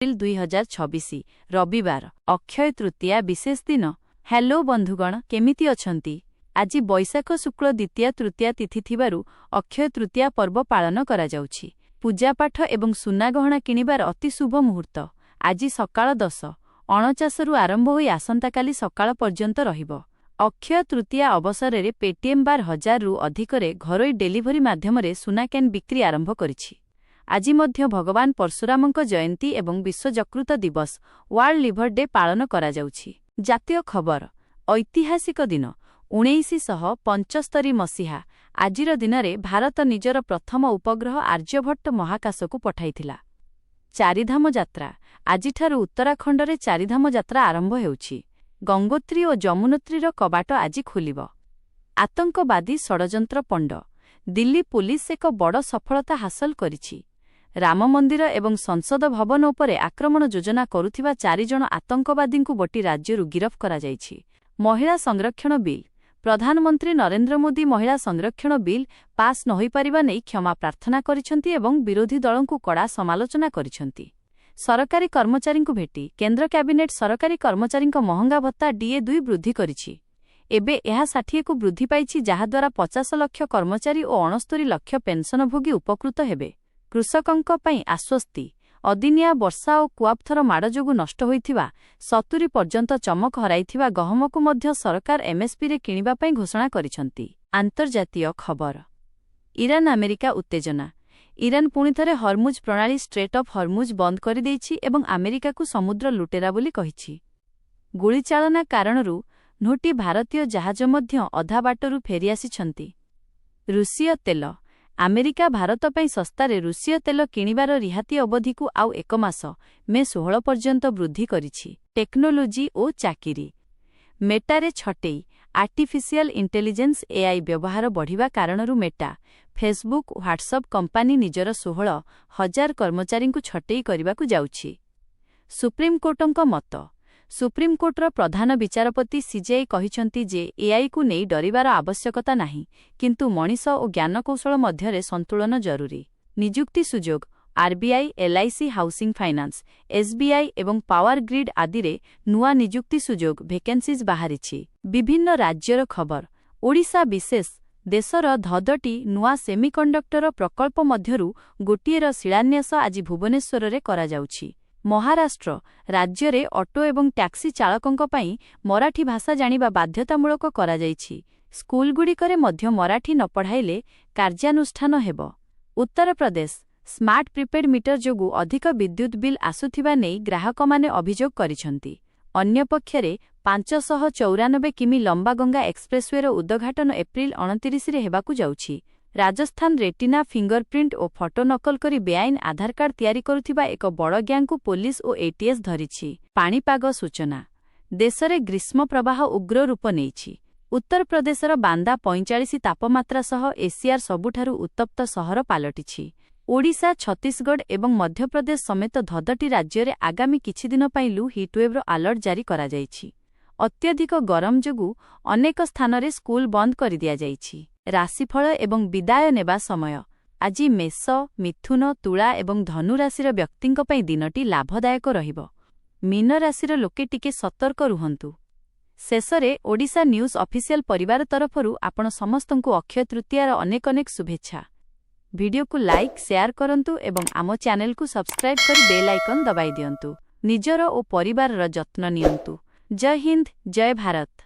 April 2026 रविवार अक्षय तृतीया विशेष दिन। Hello बंधुगण केमिति अछंती। आज बैशाख शुक्ल द्वितीया तृतीया तिथि थिबारु अक्षय तृतीया पर्व पालन करा जाउछि। पूजापाठ एवं सुना गहना किणिबार अति शुभ मुहूर्त आज सकाळ 10:49 आरंभ होई आसंताकाली सकाळ पर्यंत रहिबो। अक्षय तृतीया अवसर में पेटीएम 12,000 रु अधिकरे घरोई डेलीवरी माध्यमरे सुना कैन बिक्री आरंभ करिछि। आज मध्य भगवान परशुरामଙ୍କ जयंती एवं विश्व यकृत दिवस वर्ल्ड लिवर डे पालन करा जाउछि। जातीय खबर ऐतिहासिक दिन 1975 मसीहा आजिर दिनरे भारत निजर प्रथम उपग्रह आर्यभट्ट महाकाशकु पठाइथिला। चारिधाम यात्रा आजिठारु उत्तराखंडरे चारिधाम यात्रा आरंभ हेउछि। गंगोत्री और जमुनोत्रीर कबाट आज खोलिब। आतंकवादी षडयंत्र पंड दिल्ली पुलिस एक बड़ सफलता हासिल करिछि। राम मंदिर एवं संसद भवन उपरे आक्रमण योजना करुथिबा 4 जण आतंकवादींकु गोटी राज्यरु गिरफ करा जाइछि। महिला संरक्षण बिल प्रधानमंत्री नरेंद्र मोदी महिला संरक्षण बिल पास न होई परिबा नै क्षमा प्रार्थना करिसंती एवं विरोधी दलंकु कड़ा समालोचना करिसंती। सरकारी कर्मचारींकु भेटी केंद्र कैबिनेट सरकारी कर्मचारींक महंगा भत्ता DA2 वृद्धि करिछि। एबे एहा 60 को वृद्धि पाइछि, जहाद्वारा 50 लाख कर्मचारी और 69 लाख पेंशनभोगी उपकृत हेबे। कृषकंक पई आश्वस्ति अदिनिया वर्षा और कुआपथर माड़ जोगु नष्ट होइथिबा 70 पर्यंत चमक हराइथिबा गहमकु मध्य सरकार MSP रे किणिबा पई घोषणा करिसंती। अंतर्जातीय खबर ईरान अमेरिका उत्तेजना। ईरान पुणी थरे हरमुज प्रणाली स्ट्रेट ऑफ हरमुज बंद कर देइछि एवं अमेरिका को समुद्र लुटेरा बोली कहिछि। गुलीचालना कारणरू 9टी भारतीय जहाज मध्य अधा बाटरू फेरी आसिछंती। रूसीय तेल अमेरिका भारत पई सस्तारे रूसीय तेल किणिबार रिहाती अवधि को आउ 1 मास मे 16 पर्यंत वृद्धि करिछि। टेक्नोलोजी और चाकिरी मेटारे छटेई आर्टिफिशियल इंटेलिजेंस AI व्यवहार बढ़िबा कारणरू मेटा फेसबुक व्हाट्सएप कंपानी निजर 16,000 कर्मचारी को छटेई करबाकू जाउछि। सुप्रीमकोर्टक मत सुप्रीमकोर्टर प्रधान विचारपति CJI कहिसंती जे AI को नहीं डरिबार आवश्यकता नहीं, किंतु मनीष और ज्ञानकौशल मध्यरे संतुलन जरूरी। नियुक्ति सुजोग RBI LIC housing finance SBI एवं पावर ग्रिड आदि रे नुआ नियुक्ति सुजोग भेकेन्सीज बाहरिछि। विभिन्न राज्यर खबर ओडिशा विशेष देशर 10टी नुआ सेमिकंडक्टर प्रकल्प मध्यरु गोटिएर शिलान्यास आज भुवनेश्वर रे करा जाउछि। महाराष्ट्र राज्य रे ऑटो एवं टैक्सी चालकंक पई मराठी भाषा जानिबा बाध्यतामूलक करा जाइछि। स्कूलगुड़िकरे मध्य मराठी न पढ़ाइले कार्यानुष्ठान हेबो। Uttar Pradesh smart prepaid metre जोगु अधिक विद्युत बिल आसुथिबा नेई ग्राहकमाने अभियोग करिसंती। अन्यपक्षरे 594 किमी लंबा गंगा एक्सप्रेसवेर उद्घाटन एप्रिल 29 रे हेबाकू जाउछि। राजस्थान रेटिना फिंगरप्रिंट और फोटो नकल करी बेआईन आधार कार्ड तैयारी करुथिबा एक बड़ ग्यांग को पुलिस और ATS धरिछि। पाणीपाग सूचना देशरे ग्रीष्म प्रवाह उग्र रूप नेइछि। उत्तर प्रदेशर बांदा 45 तापमात्रा सह एशियार सबुठारु उत्तप्त सहर पालटिछि। ओडिशा छत्तीसगढ़ एवं मध्यप्रदेश समेत 10टी राज्य रे आगामी किछि दिन पई लू हिटवेव्र अलर्ट जारी करा जाइछि। अत्यधिक गरम जोगु अनेक स्थान रे स्कूल बंद कर दिया जाइछि। राशिफल एवं विदाय नेबा समय आज मेष मिथुन तुला एवं धनु राशिर व्यक्तिंक पई दिनटी लाभदायक रहिबो। मीन राशिर लोके टिके सतर्क रुहंतु। शेषरे ओडिशा न्यूज ऑफिशियल परिवार तरफरु आपण समस्तंकु अक्षय तृतीयार अनेक अनेक शुभेच्छा। वीडियो को लाइक शेयर करंतु एवं आम चैनल को सब्सक्राइब कर बेल आइकन दबाई दियंतु। निजर और परिवारर जत्न नियंतु। जय हिंद जय भारत।